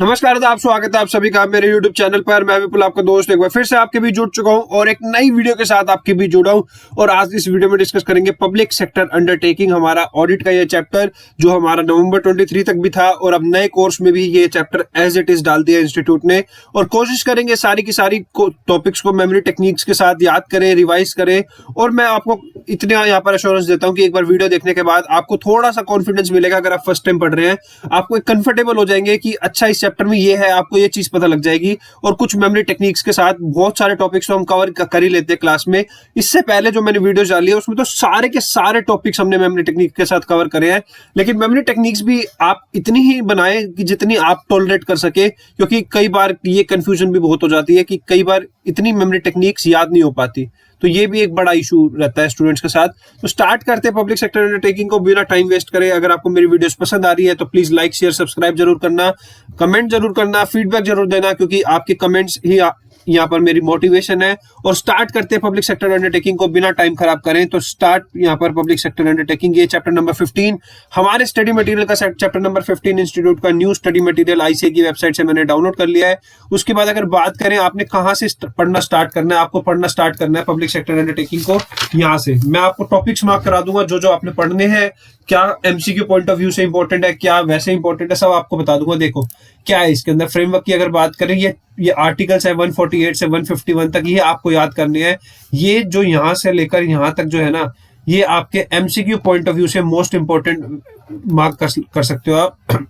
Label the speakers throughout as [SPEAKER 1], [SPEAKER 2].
[SPEAKER 1] नमस्कार, तो आप स्वागत है आप सभी का मेरे YouTube चैनल पर। मैं विपुल आपका दोस्त एक बार फिर से आपके बीच जुड़ चुका हूं और एक नई वीडियो के साथ आपके बीच जुड़ा हूं। और आज इस वीडियो में डिस्कस करेंगे पब्लिक सेक्टर अंडरटेकिंग, हमारा ऑडिट का ये चैप्टर जो हमारा नवंबर 23 तक भी था और अब नए कोर्स में भी ये चैप्टर एज इट इज डाल दिया इंस्टीट्यूट ने। और कोशिश करेंगे सारी की सारी टॉपिक्स को मेमोरी टेक्निक्स के साथ याद करें, रिवाइज करें। और मैं आपको इतना यहाँ पर एश्योरेंस देता हूँ कि एक बार वीडियो देखने के बाद आपको थोड़ा सा कॉन्फिडेंस मिलेगा। अगर आप फर्स्ट टाइम पढ़ रहे हैं, आपको एक कंफर्टेबल हो जाएंगे कि अच्छा इस चैप्टर में ये है, आपको ये चीज पता लग जाएगी। और कुछ मेमोरी टेक्निक्स के साथ बहुत सारे टॉपिक्स तो हम कवर कर ही लेते हैं क्लास में। इससे पहले जो मैंने वीडियोस डाली है उसमें तो सारे के सारे टॉपिक्स हमने मेमोरी टेक्निक के साथ कवर करे हैं। लेकिन मेमोरी टेक्निक्स भी आप इतनी ही बनाएं कि जितनी आप टॉलरेट कर सके, क्योंकि कई बार ये कंफ्यूजन भी बहुत हो जाती है कि कई बार इतनी मेमोरी टेक्निक्स याद नहीं हो पाती। तो ये भी एक बड़ा इशू रहता है स्टूडेंट्स के साथ। तो स्टार्ट करते हैं पब्लिक सेक्टर अंडरटेकिंग को बिना टाइम वेस्ट करे। अगर आपको मेरी वीडियोस पसंद आ रही है तो प्लीज लाइक शेयर सब्सक्राइब जरूर करना, कमेंट जरूर करना, फीडबैक जरूर देना, क्योंकि आपके कमेंट्स ही यहाँ पर मेरी मोटिवेशन है। और स्टार्ट करते हैं पब्लिक सेक्टर अंडरटेकिंग को बिना टाइम खराब करें। तो स्टार्ट यहाँ पर पब्लिक सेक्टर अंडरटेकिंग, ये चैप्टर नंबर 15 हमारे स्टडी मटेरियल का चैप्टर नंबर 15 इंस्टीट्यूट का न्यू स्टडी मटेरियल आईसीए की वेबसाइट से मैंने डाउनलोड कर लिया है। उसके बाद अगर बात करें आपने कहाँ से पढ़ना स्टार्ट करना है, आपको पढ़ना स्टार्ट करना है पब्लिक सेक्टर अंडरटेकिंग को यहाँ से। मैं आपको टॉपिक्स मार्क करा दूंगा जो जो आपने पढ़ने हैं, क्या एमसीक्यू पॉइंट ऑफ व्यू से इंपॉर्टेंट है, क्या वैसे इंपॉर्टेंट है, सब आपको बता दूंगा। देखो क्या है इसके अंदर। फ्रेमवर्क की अगर बात करें, ये आर्टिकल्स है 148 से 151 तक, ये आपको याद करने हैं। ये जो यहाँ से लेकर यहाँ तक जो है ना, ये आपके एमसीक्यू पॉइंट ऑफ व्यू से मोस्ट इंपॉर्टेंट मार्क कर सकते हो आप।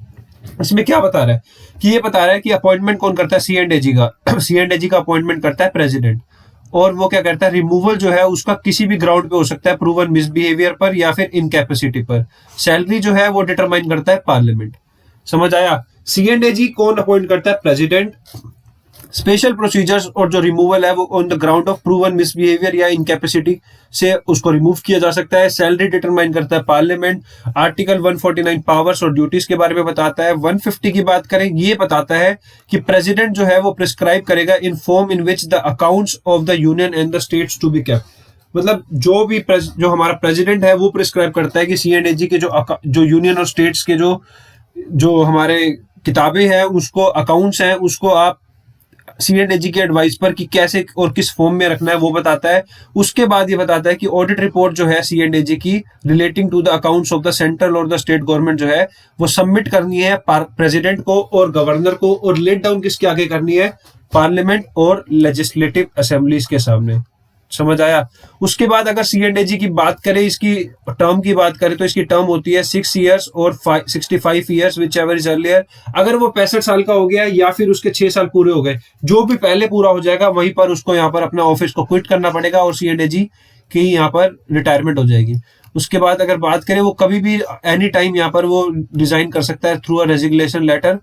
[SPEAKER 1] इसमें क्या बता रहा है कि ये बता रहा है कि अपॉइंटमेंट कौन करता है, सीएंडएजी का। सीएंडएजी का अपॉइंटमेंट करता है प्रेसिडेंट। और वो क्या करता है, रिमूवल जो है उसका किसी भी ग्राउंड पे हो सकता है, प्रूवन मिसबिहेवियर पर या फिर इनकैपेसिटी पर। सैलरी जो है वो डिटरमाइन करता है पार्लियामेंट। समझ आया। सीएंडएजी कौन अपॉइंट करता है, प्रेसिडेंट। स्पेशल प्रोसीजर्स और जो रिमूवल है वो on the ground of proven misbehaviour या इनकैपेसिटी से उसको रिमूव किया जा सकता है। सैलरी डिटरमाइन करता है पार्लियामेंट। आर्टिकल 149 पावर्स और ड्यूटीज के बारे में बताता है। 150 की बात करें, ये बताता है कि प्रेसिडेंट जो है वो प्रिस्क्राइब करेगा in form in which the accounts of the union and the states to be kept. मतलब जो हमारा प्रेसिडेंट है वो प्रिस्क्राइब करता है कि सीएनडीजी के जो यूनियन और स्टेट्स के जो हमारे किताबें हैं, उसको अकाउंट्स हैं, उसको आप सीएनडीजी के एडवाइस पर कि कैसे और किस फॉर्म में रखना है वो बताता है। उसके बाद ये बताता है कि ऑडिट रिपोर्ट जो है सीएनडीजी की relating to the accounts of the central और द स्टेट गवर्नमेंट जो है वो सबमिट करनी है प्रेसिडेंट को और गवर्नर को, और लेट डाउन किसके आगे करनी है, पार्लियामेंट और लेजिस्लेटिव असेंबलीज के सामने। समझ आया। उसके बाद अगर सीएनडीजी की बात करें, इसकी टर्म की बात करें, तो इसकी टर्म होती है 6 ईयर्स और 65 years which ever is earlier. अगर वो 65 साल का हो गया या फिर उसके 6 साल पूरे हो गए, जो भी पहले पूरा हो जाएगा वहीं पर उसको यहाँ पर अपना ऑफिस को क्विट करना पड़ेगा और सीएनडीजी की यहाँ पर रिटायरमेंट हो जाएगी। उसके बाद अगर बात करें, वो कभी भी एनी टाइम यहाँ पर वो रिजाइन कर सकता है थ्रू अ रेजिग्नेशन लेटर।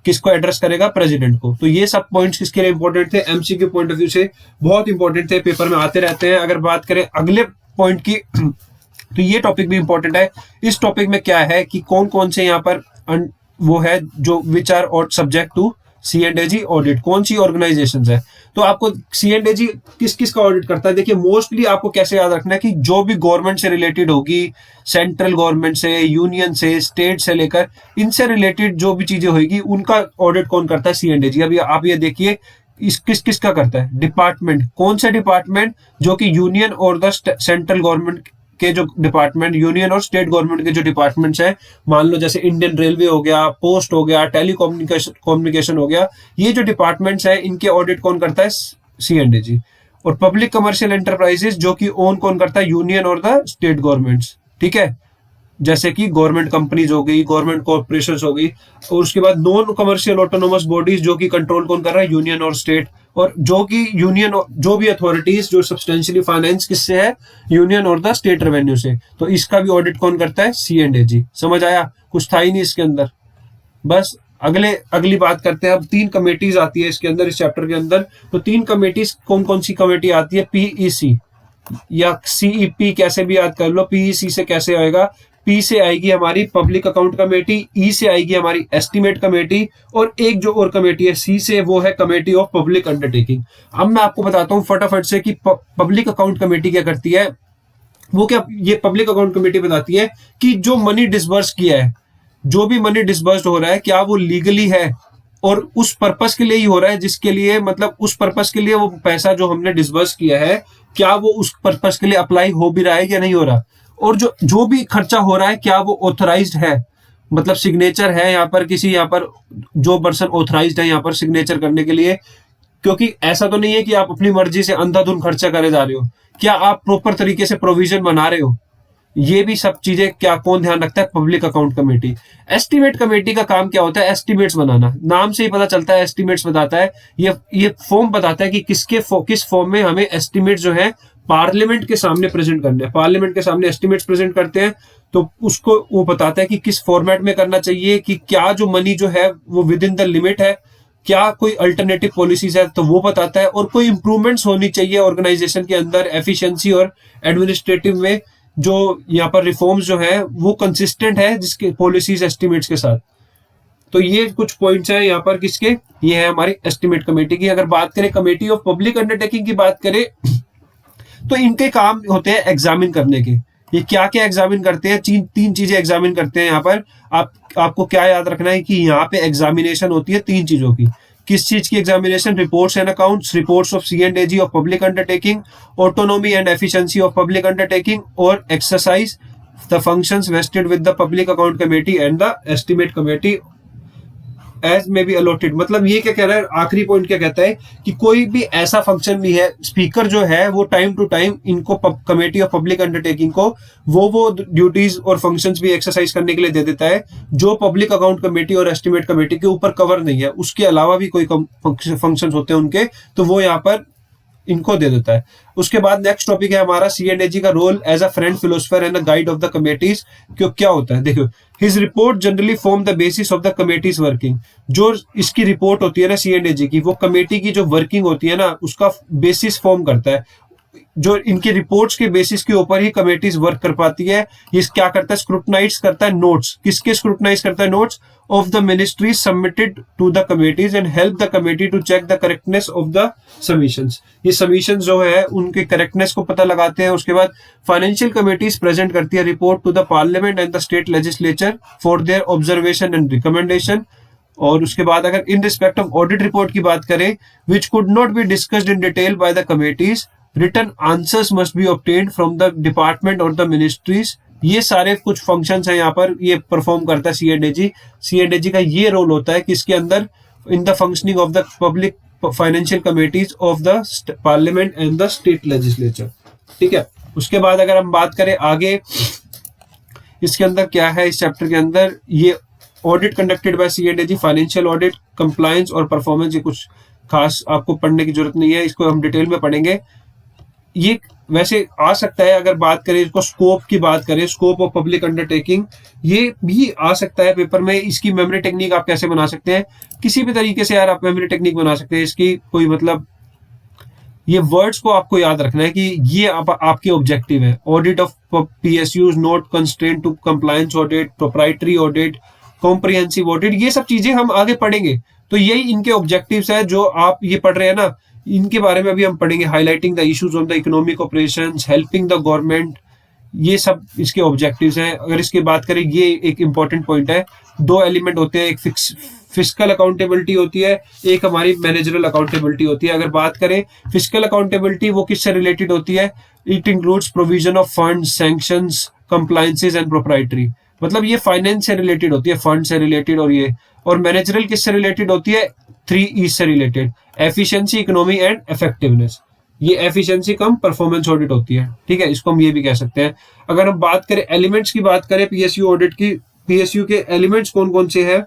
[SPEAKER 1] किसको एड्रेस करेगा, प्रेसिडेंट को। तो ये सब पॉइंट्स किसके लिए इंपॉर्टेंट थे, एमसीक्यू पॉइंट ऑफ व्यू से बहुत इंपॉर्टेंट थे, पेपर में आते रहते हैं। अगर बात करें अगले पॉइंट की, तो ये टॉपिक भी इंपॉर्टेंट है। इस टॉपिक में क्या है कि कौन कौन से यहाँ पर वो है जो विच आर और सब्जेक्ट टू सीएनडीजी ऑडिट, कौन सी ऑर्गेनाइजेशंस है। तो आपको सीएनडीजी किस किस का ऑडिट करता है, देखिए मोस्टली आपको कैसे याद रखना है कि जो भी गवर्नमेंट से रिलेटेड होगी, सेंट्रल गवर्नमेंट से, यूनियन से, स्टेट से लेकर इनसे रिलेटेड जो भी चीजें होगी उनका ऑडिट कौन करता है, सीएनडीजी। अभी आप ये देखिए किस किस का करता है, डिपार्टमेंट। कौन से डिपार्टमेंट, जो कि यूनियन और द सेंट्रल गवर्नमेंट के जो डिपार्टमेंट, यूनियन और स्टेट गवर्नमेंट के जो डिपार्टमेंट्स हैं, मान लो जैसे इंडियन रेलवे हो गया, पोस्ट हो गया, टेलीकम्युनिकेशन हो गया, ये जो डिपार्टमेंट्स हैं इनके ऑडिट कौन करता है, सीएनडीजी। और पब्लिक कमर्शियल एंटरप्राइजेस जो कि ओन कौन करता है, यूनियन और द स्टेट गवर्नमेंट्स। ठीक है, जैसे कि गवर्नमेंट कंपनीज हो गई, गवर्नमेंट कॉर्पोरेशन हो गई। और उसके बाद नॉन कमर्शियल ऑटोनोमस बॉडीज जो कि कंट्रोल कौन कर रहा है, यूनियन और स्टेट। और जो कि यूनियन, जो भी अथॉरिटीज जो सब्सटेंशियली फाइनेंस किससे है, यूनियन और द स्टेट रेवेन्यू से। तो इसका भी ऑडिट कौन करता है, सीएनडीजी। समझ आया, कुछ था ही नहीं इसके अंदर। बस अगली बात करते हैं। अब 3 कमेटीज आती है इसके अंदर, इस चैप्टर के अंदर। तो 3 कमेटीज कौन कौन सी कमेटी आती है, पीईसी या सीईपी कैसे भी याद कर लो। पीईसी से कैसे आएगा, पी से आएगी हमारी पब्लिक अकाउंट कमेटी, ई से आएगी हमारी एस्टीमेट कमेटी, और एक जो और कमेटी है सी से, वो है कमेटी ऑफ पब्लिक अंडरटेकिंग। अब मैं आपको बताता हूँ फटाफट से कि पब्लिक अकाउंट कमेटी क्या करती है। वो क्या, ये पब्लिक अकाउंट कमेटी बताती है कि जो मनी डिसबर्स किया है, जो भी मनी डिसबर्स्ड हो रहा है, क्या वो लीगली है, और उस पर्पस के लिए ही हो रहा है जिसके लिए, मतलब उस पर्पस के लिए वो पैसा जो हमने डिसबर्स किया है, क्या वो उस पर्पस के लिए अप्लाई हो भी रहा है या नहीं हो रहा, और जो जो भी खर्चा हो रहा है क्या वो ऑथराइज्ड है, मतलब सिग्नेचर है यहाँ पर किसी, यहाँ पर जो पर्सन ऑथराइज्ड है यहाँ पर सिग्नेचर करने के लिए। क्योंकि ऐसा तो नहीं है कि आप अपनी मर्जी से अंधाधुंध खर्चा करे जा रहे हो, क्या आप प्रॉपर तरीके से प्रोविजन बना रहे हो, ये भी सब चीजें क्या कौन ध्यान रखता है, public account committee. Estimate committee का काम क्या होता है, एस्टीमेट्स बनाना, नाम से ही पता चलता है, एस्टीमेट्स बताता है, ये फॉर्म बताता है कि किस फॉर्म में हमें एस्टीमेट जो है पार्लियामेंट के सामने प्रेजेंट करने हैं। पार्लियामेंट के सामने एस्टीमेट्स प्रेजेंट करते हैं तो उसको वो बताता है कि किस फॉर्मेट में करना चाहिए, कि क्या जो मनी जो है वो विद इन द लिमिट है, क्या कोई अल्टरनेटिव पॉलिसीज है तो वो बताता है, और कोई इंप्रूवमेंट्स होनी चाहिए ऑर्गेनाइजेशन के अंदर एफिशिएंसी और एडमिनिस्ट्रेटिव में, जो यहाँ पर रिफॉर्म्स जो है वो कंसिस्टेंट है जिसके पॉलिसीज एस्टिमेट्स के साथ। तो ये कुछ पॉइंट्स हैं यहाँ पर किसके, ये है हमारी एस्टिमेट कमेटी की। अगर बात करें कमेटी ऑफ पब्लिक अंडरटेकिंग की बात करें तो इनके काम होते हैं एग्जामिन करने के। ये क्या क्या एग्जामिन करते हैं, तीन चीजें एग्जामिन करते हैं यहाँ पर। आपको क्या याद रखना है कि यहाँ पे एग्जामिनेशन होती है तीन चीजों की। किस चीज की examination, reports and accounts, reports of C&AG of public undertaking, autonomy and efficiency of public undertaking, और exercise the functions vested with the public account committee and the estimate committee as may be allotted. मतलब ये क्या कह रहा है, आखिरी point क्या कहता है कि कोई भी ऐसा फंक्शन भी है, स्पीकर जो है वो टाइम टू टाइम इनको कमेटी ऑफ पब्लिक अंडरटेकिंग को वो ड्यूटीज और फंक्शंस भी एक्सरसाइज करने के लिए दे देता है जो पब्लिक अकाउंट कमेटी और एस्टिमेट कमेटी के ऊपर कवर नहीं है। उसके अलावा भी कोई फंक्शंस होते हैं उनके, तो वो यहाँ पर इनको दे देता है। उसके बाद नेक्स्ट टॉपिक है हमारा C&AG का role as a friend, philosopher and a guide of the committees. क्यों क्या होता है, देखो, his report generally form the basis of the committees working. जो इसकी रिपोर्ट होती है ना C&AG की, वो कमेटी की जो वर्किंग होती है ना उसका बेसिस फॉर्म करता है। जो इनकी रिपोर्ट्स के बेसिस के ऊपर ही कमेटीज वर्क कर पाती है। ये क्या करता है, स्क्रूटनाइज करता है नोट्स। किसके स्क्रूटनाइज करता है, notes of the ministries submitted to the committees and help the committee to check the correctness of the submissions. ये सबमिशंस जो है उनके करेक्टनेस को पता लगाते हैं। उसके बाद फाइनेंशियल कमेटीज प्रेजेंट करती है report to the parliament and the state legislature for their observation and recommendation. और उसके बाद अगर in respect of audit report की बात करें, which could not be discussed in detail by the committees, return answers must be obtained from the department और the ministries. ये सारे कुछ फंक्शंस हैं यहाँ पर, ये परफॉर्म करता है C&AG। C&AG का ये रोल होता है कि इसके अंदर in the functioning of the public financial committees of the parliament and the state legislature. ठीक है, उसके बाद अगर हम बात करें आगे, इसके अंदर क्या है, इस चैप्टर के अंदर ये audit conducted by C&AG, financial audit, compliance और परफॉर्मेंस। ये कुछ खास आपको पढ़ने की जरूरत नहीं है, इसको हम डिटेल में पढ़ेंगे। ये वैसे आ सकता है, अगर बात करें इसको स्कोप की बात करें, स्कोप ऑफ पब्लिक अंडरटेकिंग, ये भी आ सकता है पेपर में। इसकी मेमोरी टेक्निक आप कैसे बना सकते हैं, किसी भी तरीके से यार आप मेमोरी टेक्निक बना सकते हैं। इसकी कोई मतलब, ये वर्ड्स को आपको याद रखना है कि ये आपके ऑब्जेक्टिव है। Audit of PSUs, not constraint to compliance audit, proprietary audit, comprehensive audit, ये सब चीजें हम आगे पढ़ेंगे। तो यही इनके ऑब्जेक्टिव्स है जो आप ये पढ़ रहे हैं ना, इनके बारे में अभी हम पढ़ेंगे। Highlighting the issues on the economic operations, helping the government, ये सब इसके ऑब्जेक्टिव्स हैं। अगर इसकी बात करें, ये एक इंपॉर्टेंट पॉइंट है। दो एलिमेंट होते हैं, एक फिस्कल अकाउंटेबिलिटी होती है, एक हमारी मैनेजरल अकाउंटेबिलिटी होती है। अगर बात करें फिस्कल अकाउंटेबिलिटी, वो किससे रिलेटेड होती है, it includes provision of funds, sanctions, compliances and proprietary. मतलब ये फाइनेंस से रिलेटेड होती है, फंड से रिलेटेड। और मैनेजरल किससे रिलेटेड होती है, 3E से related, efficiency, economy and effectiveness. ये एफिशिएंसी कम परफॉर्मेंस ऑडिट होती है। ठीक है, इसको हम ये भी कह सकते हैं। अगर हम बात करें एलिमेंट्स की, बात करें PSU ऑडिट की, PSU के एलिमेंट्स कौन कौन से हैं,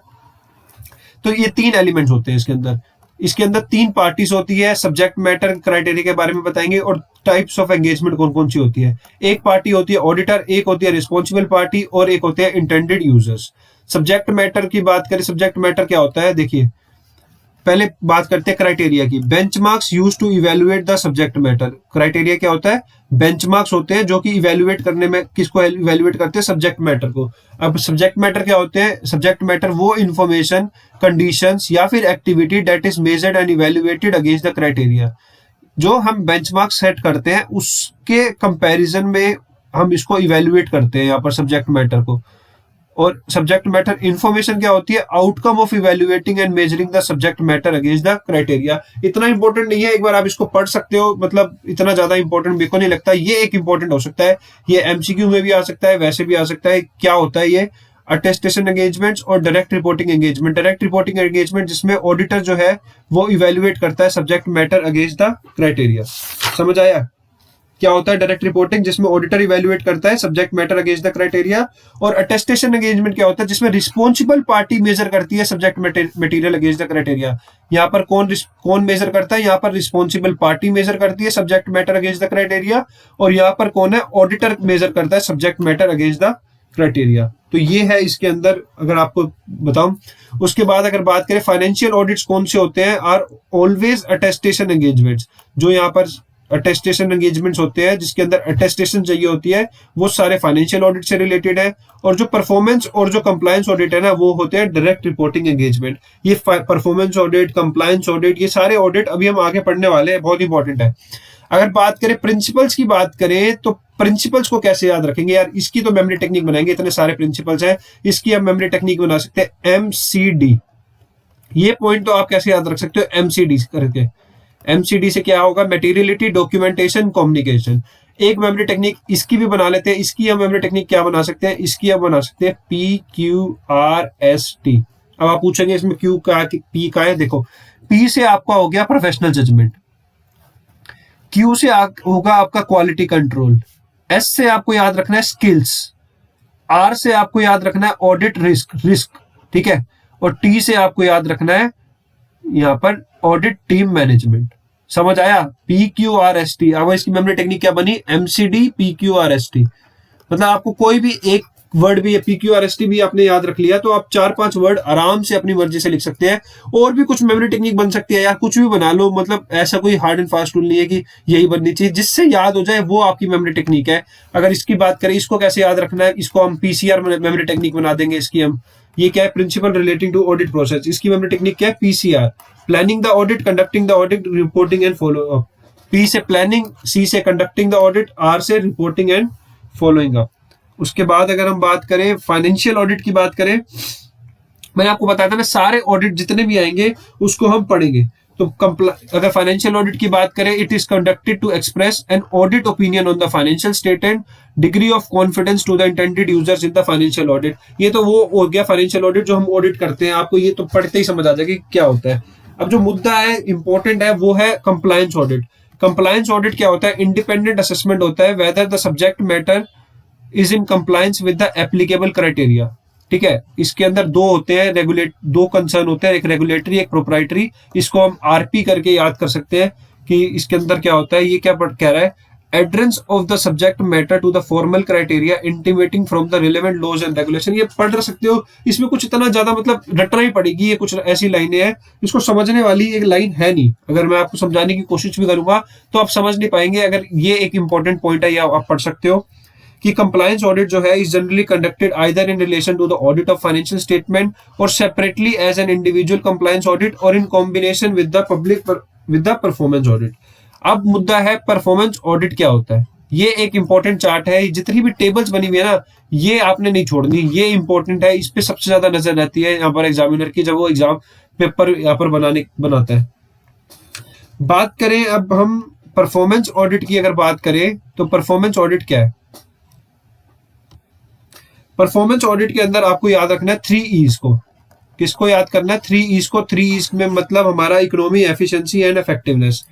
[SPEAKER 1] तो ये 3 एलिमेंट्स होते हैं इसके अंदर। इसके अंदर 3 पार्टीज होती है, सब्जेक्ट मैटर क्राइटेरिया के बारे में बताएंगे, और टाइप्स ऑफ एंगेजमेंट कौन कौन सी होती है। एक पार्टी होती है ऑडिटर, एक होती है रिस्पॉन्सिबल पार्टी, और एक होते हैं इंटेंडेड यूजर्स। सब्जेक्ट मैटर की बात करें, सब्जेक्ट मैटर क्या होता है, देखिए पहले बात करते हैं क्राइटेरिया की। Benchmarks used to evaluate the subject matter. Criteria क्या होता है, बेंचमार्क्स होते हैं जो कि इवैल्यूएट करने में, किसको इवैल्यूएट करते हैं, सब्जेक्ट मैटर को। अब सब्जेक्ट मैटर क्या होते हैं, सब्जेक्ट मैटर वो इंफॉर्मेशन, कंडीशंस या फिर activity that is measured and evaluated against the criteria. जो हम बेंचमार्क सेट करते हैं उसके कंपैरिजन में हम इसको इवैल्यूएट करते हैं यहाँ पर सब्जेक्ट मैटर को। और सब्जेक्ट मैटर इंफॉर्मेशन क्या होती है, outcome of evaluating and measuring the subject matter against the criteria. इतना इंपॉर्टेंट नहीं है, एक बार आप इसको पढ़ सकते हो, मतलब इतना ज्यादा इंपॉर्टेंट मेरे को नहीं लगता। ये एक इंपॉर्टेंट हो सकता है, ये एमसीक्यू में भी आ सकता है, वैसे भी आ सकता है। क्या होता है ये, अटेस्टेशन एंगेजमेंट्स और direct reporting engagement. Direct reporting engagement जिसमें ऑडिटर जो है वो इवेल्युएट करता है subject matter against the criteria. समझ आया क्या होता है डायरेक्ट रिपोर्टिंग, जिसमें ऑडिटर इवेल्युएट करता है subject matter against the criteria. और अटेस्टेशन एंगेजमेंट क्या होता है, जिसमें रिस्पॉन्सिबल पार्टी मेजर करती है subject material against the criteria. यहाँ पर कौन मेजर करता है, यहाँ पर रिस्पॉन्सिबल पार्टी मेजर करती है subject matter against the criteria, और यहाँ पर कौन है, ऑडिटर मेजर करता है subject matter against the criteria. तो ये है इसके अंदर, अगर आपको बताऊं। उसके बाद अगर बात करें फाइनेंशियल ऑडिट्स कौन से होते हैं, आर ऑलवेज अटेस्टेशन एंगेजमेंट्स। जो यहाँ पर अटेस्टेशन एंगेजमेंट्स होते हैं जिसके अंदर अटेस्टेशन चाहिए होती है, वो सारे फाइनेंशियल ऑडिट से रिलेटेड है। और जो परफॉर्मेंस और जो कंप्लायंस ऑडिट है ना, वो होते हैं डायरेक्ट रिपोर्टिंग एंगेजमेंट। ये परफॉर्मेंस ऑडिट, कंप्लायंस ऑडिट, ये सारे ऑडिट अभी हम आगे पढ़ने वाले हैं, बहुत इंपॉर्टेंट है। अगर बात करें प्रिंसिपल्स की बात करें, तो प्रिंसिपल्स को कैसे याद रखेंगे यार, इसकी तो मेमोरी टेक्निक बनाएंगे, इतने सारे प्रिंसिपल्स हैं, इसकी हम मेमोरी टेक्निक बना सकते हैं एमसीडी। ये पॉइंट तो आप कैसे याद रख सकते हो एमसीडी करके। एमसीडी से क्या होगा, मटेरियलिटी, डॉक्यूमेंटेशन, कम्युनिकेशन। एक मेमोरी टेक्निक इसकी भी बना लेते हैं। इसकी हम मेमोरी टेक्निक क्या बना सकते हैं, इसकी हम बना सकते हैं PQRST। अब आप पूछेंगे इसमें क्यू का, पी का है। देखो, पी से आपका हो गया प्रोफेशनल जजमेंट, क्यू से होगा आपका क्वालिटी कंट्रोल, एस से आपको याद रखना है स्किल्स, आर से आपको याद रखना है ऑडिट रिस्क, ठीक है, और टी से आपको याद रखना है यहाँ पर ऑडिट टीम मैनेजमेंट। समझ आया, PQRST। अब इसकी मेमोरी टेक्निक क्या बनी, MCD PQRST। मतलब आपको कोई भी एक वर्ड भी, PQRST भी आपने याद रख लिया तो आप 4-5 वर्ड आराम से अपनी मर्जी से लिख सकते हैं। और भी कुछ मेमोरी टेक्निक बन सकती है यार, कुछ भी बना लो, मतलब ऐसा कोई हार्ड एंड फास्ट रूल नहीं है कि यही बननी चाहिए। जिससे याद हो जाए वो आपकी मेमोरी टेक्निक है। अगर इसकी बात करें, इसको कैसे याद रखना है, इसको हम PCR मेमोरी टेक्निक बना देंगे। इसकी हम, ये क्या है, principle relating to audit process. इसकी मेमोरी टेक्निक क्या है, PCR, planning the audit, conducting the audit, reporting and follow up. P से प्लानिंग, C से कंडक्टिंग द ऑडिट, R से रिपोर्टिंग एंड फॉलोइंग अप। उसके बाद अगर हम बात करें फाइनेंशियल ऑडिट की बात करें, मैंने आपको बताया था ना, सारे ऑडिट जितने भी आएंगे उसको हम पढ़ेंगे। तो अगर फाइनेंशियल ऑडिट की बात करें, it is conducted to express an audit opinion on the financial statement, degree of confidence to the intended users in the financial audit. ये तो वो हो गया फाइनेंशियल ऑडिट जो हम ऑडिट करते हैं। आपको ये तो पढ़ते ही समझ आ जाएगा कि क्या होता है। अब जो मुद्दा है, इंपॉर्टेंट है, वो है कंप्लायंस ऑडिट। कंप्लायंस ऑडिट क्या होता है, इंडिपेंडेंट असेसमेंट होता है whether the subject matter is in compliance with the applicable criteria. ठीक है, इसके अंदर दो होते हैं, दो कंसर्न होते हैं, एक रेगुलेटरी, एक प्रोप्राइटरी। इसको हम RP करके याद कर सकते हैं कि इसके अंदर क्या होता है। ये क्या कह रहा है, adherence of the subject matter to the formal criteria intimating from the relevant laws and regulation. ये पढ़ सकते हो, इसमें कुछ इतना ज्यादा मतलब रटना ही पड़ेगी। ये कुछ ऐसी लाइनें हैं, इसको समझने वाली एक लाइन है नहीं। अगर मैं आपको समझाने की कोशिश भी करूंगा तो आप समझ नहीं पाएंगे। अगर ये एक इंपॉर्टेंट पॉइंट है, या आप पढ़ सकते हो कि कंप्लायंस ऑडिट जो है is generally conducted either in relation to the audit of financial statement और separately as an individual compliance audit और in combination with the performance audit. अब मुद्दा है परफॉर्मेंस ऑडिट क्या होता है। ये एक इंपॉर्टेंट चार्ट है, जितनी भी टेबल्स बनी हुई है ना, ये आपने नहीं छोड़नी, ये इंपॉर्टेंट है। इस पे सबसे ज्यादा नजर रहती है यहाँ पर एग्जामिनर की, जब वो एग्जाम पेपर यहाँ पर बनाता है। बात करें अब हम परफॉर्मेंस ऑडिट की, अगर बात करें तो परफॉर्मेंस ऑडिट क्या है। परफॉर्मेंस ऑडिट के अंदर आपको याद रखना है 3 E's को। किसको याद करना है, 3 E's को। 3 E's में मतलब हमारा इकोनॉमी, एफिशिएंसी एंड इफेक्टिवनेस।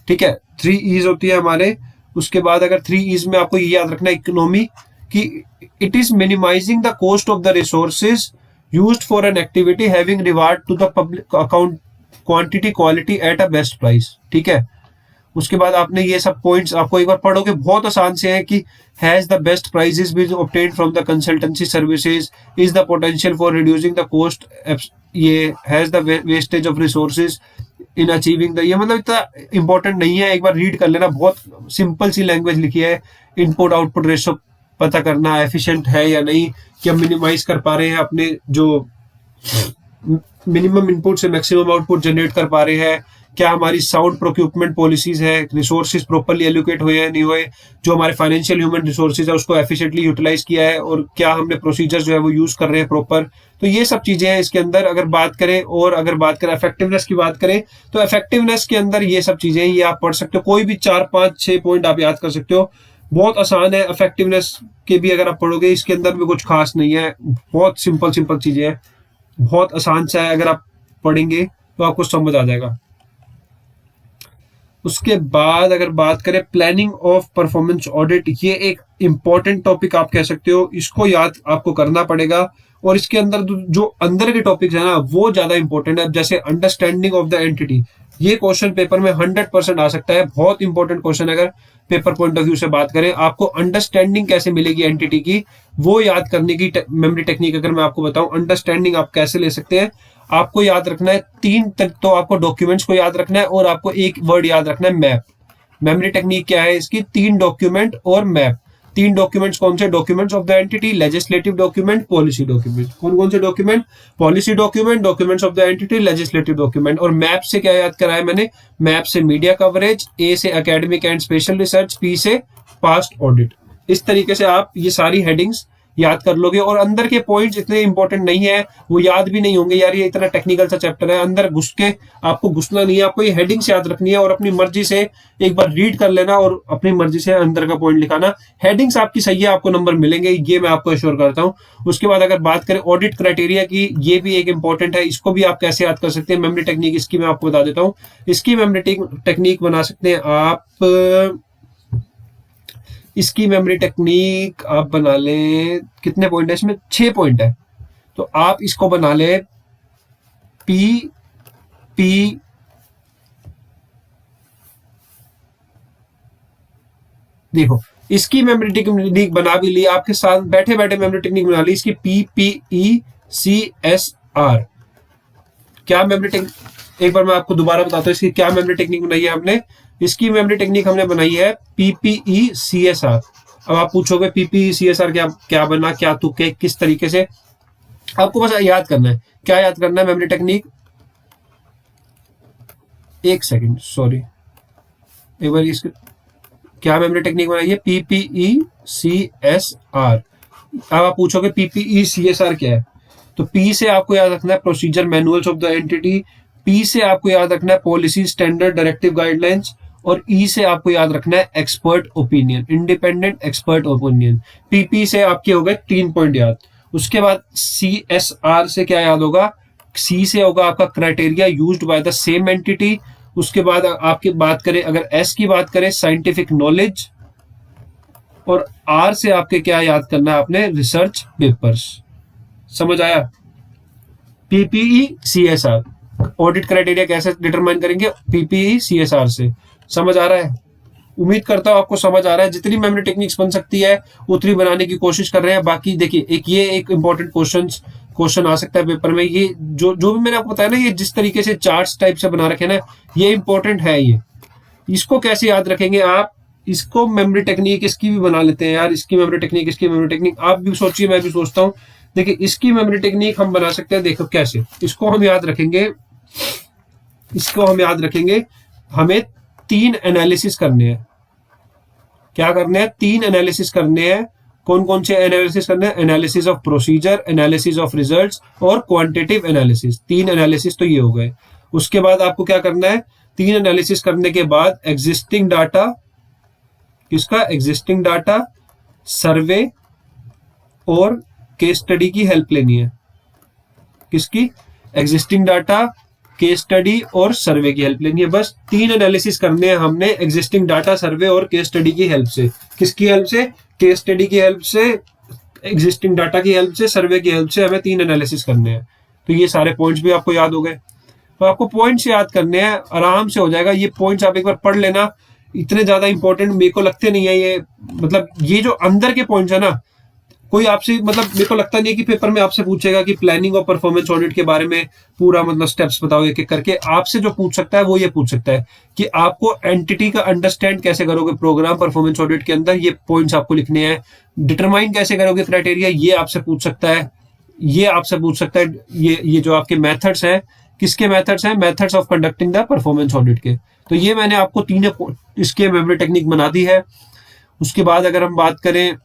[SPEAKER 1] ठीक है, 3 E's होती है हमारे। उसके बाद अगर 3 E's में आपको ये याद रखना है इकोनॉमी कि it is minimising the cost of the resources used for an activity having regard to the public account quantity quality at a best price. ठीक है, उसके बाद आपने ये सब पॉइंट्स आपको एक बार पढ़ोगे, बहुत आसान से है कि has the best prices been obtained from the consultancy services, is the potential for reducing the cost, ये has the wastage of resources in achieving the, ये मतलब इतना इंपॉर्टेंट नहीं है, एक बार रीड कर लेना। बहुत सिंपल सी लैंग्वेज लिखी है। इनपुट आउटपुट रेशो पता करना, एफिशिएंट है या नहीं, कि हम मिनिमाइज कर पा रहे हैं अपने जो मिनिमम इनपुट से मैक्सिमम आउटपुट जनरेट कर पा रहे हैं, क्या हमारी साउंड प्रोक्यूरमेंट पॉलिसीज है, रिसोर्सेज प्रॉपरली एलोकेट हुए हैं नहीं हुए, जो हमारे फाइनेंशियल ह्यूमन रिसोर्सेज है उसको एफिशिएंटली यूटिलाइज किया है, और क्या हमने प्रोसीजर जो है वो यूज कर रहे हैं प्रॉपर। तो ये सब चीजें हैं इसके अंदर अगर बात करें। और अगर बात करें इफेक्टिवनेस की बात करें, तो इफेक्टिवनेस के अंदर ये सब चीजें ये आप पढ़ सकते हो, कोई भी 4 5 6 पॉइंट आप याद कर सकते हो, बहुत आसान है। इफेक्टिवनेस के भी अगर आप पढ़ोगे इसके अंदर भी कुछ खास नहीं है, बहुत सिंपल सिंपल चीजें हैं, बहुत आसान सा है, अगर आप पढ़ेंगे तो आपको समझ आ जाएगा। उसके बाद अगर बात करें प्लानिंग ऑफ परफॉर्मेंस ऑडिट, ये एक इंपॉर्टेंट टॉपिक आप कह सकते हो, इसको याद आपको करना पड़ेगा। और इसके अंदर जो अंदर के टॉपिक्स है ना वो ज्यादा इंपॉर्टेंट है। जैसे अंडरस्टैंडिंग ऑफ द एंटिटी, ये क्वेश्चन पेपर में 100% आ सकता है, बहुत इंपॉर्टेंट क्वेश्चन। अगर पेपर पॉइंट ऑफ व्यू से बात करें, आपको अंडरस्टैंडिंग कैसे मिलेगी एंटिटी की, वो याद करने की मेमोरी टेक्निक अगर मैं आपको बताऊं, अंडरस्टैंडिंग आप कैसे ले सकते हैं। आपको याद रखना है 3 तक, तो आपको डॉक्यूमेंट्स को याद रखना है और आपको एक वर्ड याद रखना है मैप। मेमोरी टेक्निक क्या है इसकी, 3 डॉक्यूमेंट और मैप। 3 डॉक्यूमेंट्स कौन से, documents of the entity, legislative document, policy document. कौन कौन से document, policy document, documents of the entity, legislative document. और मैप से क्या याद कराया मैंने, मैप से मीडिया कवरेज, ए से academic and special research, P से पास्ट ऑडिट। इस तरीके से आप ये सारी हेडिंग्स याद कर लोगे। और अंदर के पॉइंट्स इतने इंपॉर्टेंट नहीं है, वो याद भी नहीं होंगे यार, ये इतना टेक्निकल सा चैप्टर है, अंदर घुस के आपको घुसना नहीं है, आपको ये हेडिंग्स याद रखनी है और अपनी मर्जी से एक बार रीड कर लेना और अपनी मर्जी से अंदर का पॉइंट लिखाना। हेडिंग्स आपकी सही है, आपको नंबर मिलेंगे, ये मैं आपको एश्योर करता हूँ। उसके बाद अगर बात करें ऑडिट क्राइटेरिया की, ये भी एक इंपॉर्टेंट है, इसको भी आप कैसे याद कर सकते हैं। मेमोरी टेक्निक इसकी मैं आपको बता देता हूँ। इसकी मेमोरी टेक्निक बना सकते हैं आप, इसकी मेमोरी टेक्निक आप बना लें, कितने पॉइंट है इसमें, 6 पॉइंट है, तो आप इसको बना ले पी पी देखो इसकी मेमोरी टेक्निक बना भी ली, आपके साथ बैठे बैठे मेमोरी टेक्निक बना ली इसकी, PPECSR। क्या मेमोरी टेक्निक, एक बार मैं आपको दोबारा बताता हूँ इसकी क्या मेमोरी टेक्निक बनाई है हमने। इसकी मेमोरी टेक्निक हमने बनाई है PPECSR। अब आप पूछोगे PPECSR क्या बना, क्या तुक्के, किस तरीके से, आपको बस याद करना है। क्या याद करना है मेमोरी टेक्निक, एक सेकंड सॉरी, एक बार इसके क्या मेमोरी टेक्निक बनाई है, PPECSR। अब आप पूछोगे PPECSR क्या है, तो P से आपको याद रखना है procedure manuals of the entity, P से आपको याद रखना है पॉलिसी स्टैंडर्ड डायरेक्टिव गाइडलाइंस, और E से आपको याद रखना है expert opinion, independent expert opinion. PP से आपके हो गए 3 पॉइंट याद। उसके बाद CSR से क्या याद होगा, C से होगा आपका criteria used by the same entity. उसके बाद आपकी बात करें, अगर S की बात करें साइंटिफिक नॉलेज, और R से आपके क्या याद करना है आपने, रिसर्च पेपर्स। समझ आया, PPECSR ऑडिट क्राइटेरिया कैसे डिटरमाइन करेंगे, PPECSR से। समझ आ रहा है, उम्मीद करता हूं आपको समझ आ रहा है। जितनी मेमोरी टेक्निक्स बन सकती है उतनी बनाने की कोशिश कर रहे हैं। बाकी देखिए एक इंपॉर्टेंट क्वेश्चन आ सकता है पेपर में, ये जो भी मैंने आपको बताया ना, ये जिस तरीके से चार्ट्स टाइप से बना रखे ना, ये इंपॉर्टेंट है। ये इसको कैसे याद रखेंगे आप, इसको मेमोरी टेक्निक इसकी भी बना लेते हैं यार, इसकी मेमोरी टेक्निक, इसकी मेमोरी टेक्निक, आप भी सोचिए मैं भी सोचता हूँ। देखिए इसकी मेमोरी टेक्निक हम बना सकते हैं, देखो कैसे, इसको हम याद रखेंगे, हमें 3 एनालिसिस करने हैं। क्या करने हैं, 3 एनालिसिस करने हैं। कौन कौन से एनालिसिस करने हैं, analysis of procedure, analysis of results और क्वांटिटेटिव एनालिसिस। 3 एनालिसिस तो ये हो गए। उसके बाद आपको क्या करना है, 3 एनालिसिस करने के बाद एग्जिस्टिंग डाटा, किसका, एग्जिस्टिंग डाटा, सर्वे और केस स्टडी की हेल्प लेनी है। किसकी, एग्जिस्टिंग डाटा, केस स्टडी और सर्वे की हेल्प लेनी है। बस 3 एनालिसिस करने हैं हमने एग्जिस्टिंग डाटा, सर्वे और केस स्टडी की हेल्प से। किसकी हेल्प से, केस स्टडी की हेल्प से, एग्जिस्टिंग डाटा की हेल्प से, सर्वे की हेल्प से हमें 3 एनालिसिस करने हैं। तो ये सारे पॉइंट्स भी आपको याद हो गए। तो आपको पॉइंट्स याद करने हैं, आराम से हो जाएगा। ये पॉइंट्स आप एक बार पढ़ लेना, इतने ज्यादा इंपॉर्टेंट मेरे को लगते नहीं है ये। मतलब ये जो अंदर के पॉइंट्स है ना, कोई आपसे, मतलब मेरे को लगता नहीं है कि पेपर में आपसे पूछेगा कि प्लानिंग और परफॉर्मेंस ऑडिट के बारे में पूरा मतलब स्टेप्स बताओ एक एक करके। आपसे जो पूछ सकता है वो ये पूछ सकता है कि आपको एंटिटी का अंडरस्टैंड कैसे करोगे प्रोग्राम परफॉर्मेंस ऑडिट के अंदर, ये पॉइंट्स आपको लिखने हैं। डिटरमाइन कैसे करोगे क्राइटेरिया, ये आपसे पूछ सकता है, ये आपसे पूछ सकता है। ये जो आपके मेथड्स हैं किसके मेथड्स हैं? Methods of conducting the performance audit के। तो ये मैंने आपको 3 इसके मेमोरी टेक्निक बना दी है। उसके बाद अगर हम बात करें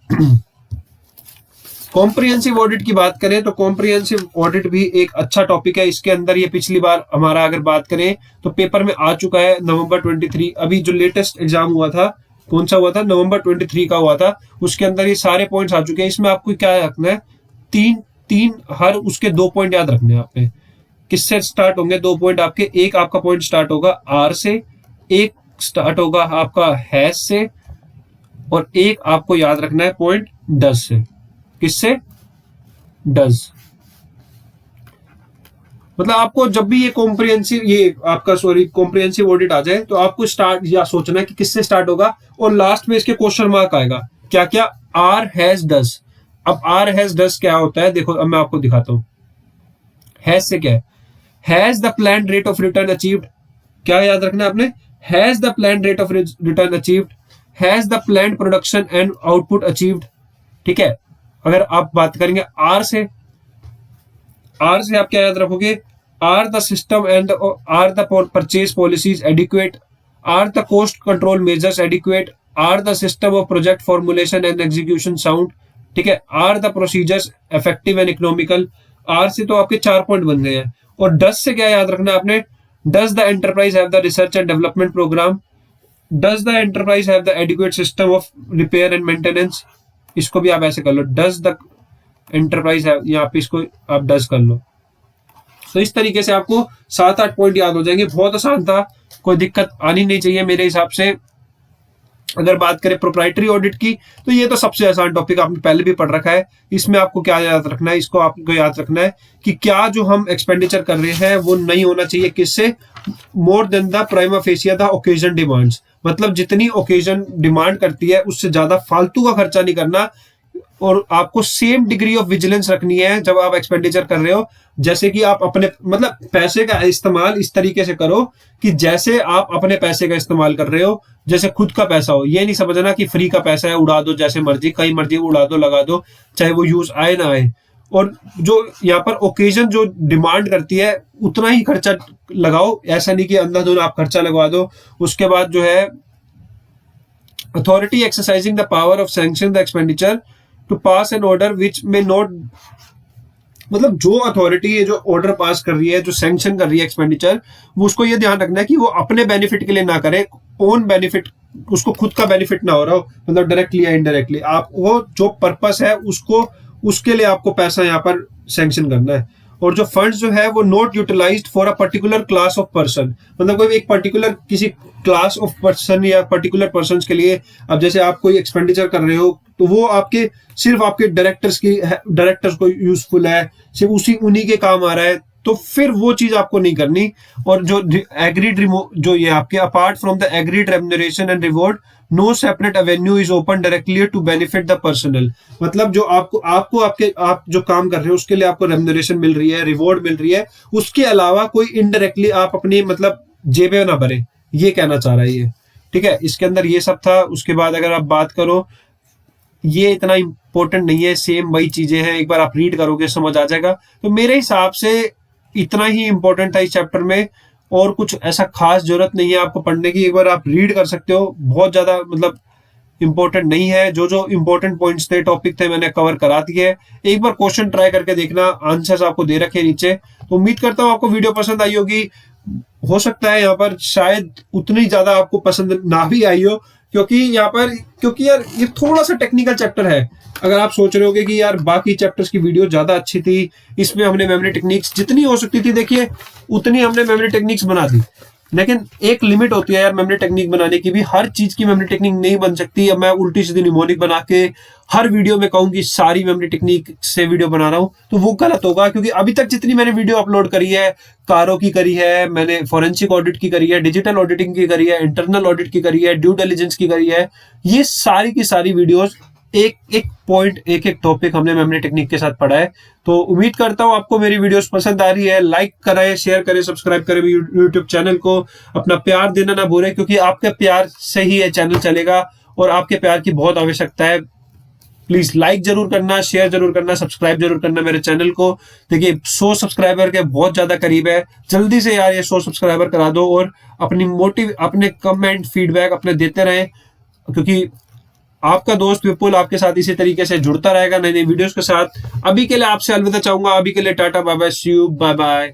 [SPEAKER 1] कॉम्प्रिहेंसिव ऑडिट की बात करें, तो कॉम्प्रिहेंसिव ऑडिट भी एक अच्छा टॉपिक है। इसके अंदर ये पिछली बार हमारा अगर बात करें तो पेपर में आ चुका है नवंबर 23। अभी जो लेटेस्ट एग्जाम हुआ था, कौन सा हुआ था? नवंबर 23 का हुआ था। उसके अंदर ये सारे पॉइंट्स आ चुके हैं। इसमें आपको क्या रखना है? तीन हर उसके 2 पॉइंट याद रखने हैं आपने। किससे स्टार्ट होंगे 2 पॉइंट आपके? एक आपका पॉइंट स्टार्ट होगा आर से, एक स्टार्ट होगा आपका हैज से, और एक आपको याद रखना है पॉइंट डज से। किससे? डज। मतलब आपको जब भी ये कॉम्प्रिहेंसिव ऑडिट आ जाए तो आपको स्टार्ट या सोचना है कि किससे स्टार्ट होगा, और लास्ट में इसके क्वेश्चन मार्क आएगा। क्या क्या? Are has does. अब आर हैज डज क्या होता है? देखो अब मैं आपको दिखाता हूं। हैज से क्या है? Has the plan rate of return achieved. क्या याद रखना है आपने? Has the plan rate of return achieved, has the plan production and output achieved. ठीक है। अगर आप बात करेंगे आर से आप क्या याद रखोगे? Are the system and are the purchase policies adequate, are the cost control measures adequate, are the system of project formulation and execution sound. ठीक है। Are the procedures effective and economical. R से तो आपके 4 point बन गए हैं। और डस से क्या याद रखना है आपने? Does the enterprise have the research and development program, does the enterprise have the adequate system of repair and maintenance. इसको भी आप ऐसे कर लो, डज द एंटरप्राइज हैव, यहाँ पे इसको आप डज कर लो। तो इस तरीके से आपको 7-8 पॉइंट याद हो जाएंगे। बहुत आसान था, कोई दिक्कत आनी नहीं चाहिए मेरे हिसाब से। अगर बात करें प्रोप्राइटरी ऑडिट की, तो ये तो सबसे आसान टॉपिक, आपने पहले भी पढ़ रखा है। इसमें आपको क्या याद रखना है? इसको आपको याद रखना है कि क्या जो हम एक्सपेंडिचर कर रहे हैं वो नहीं होना चाहिए किससे? More than the prima fascia the occasion demands. मतलब जितनी ओकेजन डिमांड करती है उससे ज्यादा फालतू का खर्चा नहीं करना। और आपको सेम डिग्री ऑफ विजिलेंस रखनी है जब आप एक्सपेंडिचर कर रहे हो। जैसे कि आप अपने मतलब पैसे का इस्तेमाल इस तरीके से करो कि जैसे आप अपने पैसे का इस्तेमाल कर रहे हो, जैसे खुद का पैसा हो। ये नहीं समझना कि फ्री का पैसा है उड़ा दो, जैसे मर्जी कहीं मर्जी उड़ा दो, लगा दो, चाहे वो यूज आए ना आए। और जो यहाँ पर ओकेजन जो डिमांड करती है उतना ही खर्चा लगाओ। ऐसा नहीं कि अंधाधुंध आप खर्चा लगवा दो। उसके बाद जो है authority exercising the power of sanction the expenditure to pass an order which में नॉट, मतलब जो अथॉरिटी है जो ऑर्डर पास कर रही है, जो सैंक्शन कर रही है एक्सपेंडिचर, वो उसको ये ध्यान रखना है कि वो अपने बेनिफिट के लिए ना करे, ओन बेनिफिट, उसको खुद का बेनिफिट ना हो रहा हो, मतलब डायरेक्टली या इनडायरेक्टली। आप वो जो पर्पस है उसको, उसके लिए आपको पैसा यहाँ पर सैंक्शन करना है। और जो फंड्स जो है वो not utilized for a particular class of person, मतलब कोई एक पर्टिकुलर किसी क्लास ऑफ पर्सन या पर्टिकुलर पर्सन के लिए। अब जैसे आप कोई एक्सपेंडिचर कर रहे हो तो वो आपके सिर्फ आपके डायरेक्टर्स को यूजफुल है, सिर्फ उन्हीं के काम आ रहा है, तो फिर वो चीज आपको नहीं करनी। और जो एग्रीड जो ये आपके apart from the agreed remuneration and reward no separate avenue is open directly to benefit the personal. मतलब जो आप जो काम कर रहे हो उसके लिए आपको रेम्यूनरेशन मिल रही है, रिवॉर्ड मिल रही है, उसके अलावा कोई इनडायरेक्टली आप अपनी मतलब जेबें ना भरे, ये कहना चाह रहा है ये। ठीक है। इसके अंदर ये सब था। उसके बाद अगर आप बात करो, ये इतना इंपॉर्टेंट नहीं है, सेम वही चीजें हैं, एक बार आप रीड करोगे समझ आ जाएगा। तो मेरे हिसाब से इतना ही इंपॉर्टेंट था इस चैप्टर में, और कुछ ऐसा खास जरूरत नहीं है आपको पढ़ने की। एक बार आप रीड कर सकते हो, बहुत ज्यादा मतलब इंपॉर्टेंट नहीं है। जो जो इंपॉर्टेंट पॉइंट्स थे, टॉपिक थे, मैंने कवर करा दिए। एक बार क्वेश्चन ट्राई करके देखना, आंसर्स आपको दे रखे नीचे। तो उम्मीद करता हूँ आपको वीडियो पसंद आई होगी। हो सकता है यहाँ पर शायद उतनी ज्यादा आपको पसंद ना भी आई हो, क्योंकि यार ये थोड़ा सा टेक्निकल चैप्टर है। अगर आप सोच रहे होगे कि यार बाकी चैप्टर्स की वीडियो ज्यादा अच्छी थी, इसमें हमने मेमोरी टेक्निक्स जितनी हो सकती थी देखिए उतनी हमने मेमोरी टेक्निक्स बना दी, लेकिन एक लिमिट होती है यार मेमोरी टेक्निक बनाने की भी। हर चीज की मेमोरी टेक्निक नहीं बन सकती। अब मैं उल्टी सीधी निमोनिक बना के हर वीडियो में कहूँ कि सारी मेमोरी टेक्निक से वीडियो बना रहा हूँ, तो वो गलत होगा। क्योंकि अभी तक जितनी मैंने वीडियो अपलोड करी है, कारो की करी है, मैंने फॉरेंसिक ऑडिट की करी है, डिजिटल ऑडिटिंग की करी है, इंटरनल ऑडिट की करी है, ड्यू डिलिजेंस की करी है, ये सारी की सारी वीडियोस एक एक पॉइंट, एक एक टॉपिक हमने मेमोरी टेक्निक के साथ पढ़ा है। तो उम्मीद करता हूं आपको मेरी वीडियोस पसंद आ रही है। लाइक करें, शेयर करें, सब्सक्राइब करें यूट्यूब चैनल को। अपना प्यार देना ना भूलें, क्योंकि आपके प्यार से ही ये चैनल चलेगा और आपके प्यार की बहुत आवश्यकता है। प्लीज लाइक जरूर करना, शेयर जरूर करना, सब्सक्राइब जरूर करना मेरे चैनल को। देखिए 100 सब्सक्राइबर के बहुत ज्यादा करीब है, जल्दी से यार ये 100 सब्सक्राइबर करा दो और अपने कमेंट फीडबैक अपने देते रहें, क्योंकि आपका दोस्त विपुल आपके साथ इसी तरीके से जुड़ता रहेगा नई नई वीडियोस के साथ। अभी के लिए आपसे अलविदा चाहूंगा, अभी के लिए टाटा bye bye, see you, bye bye.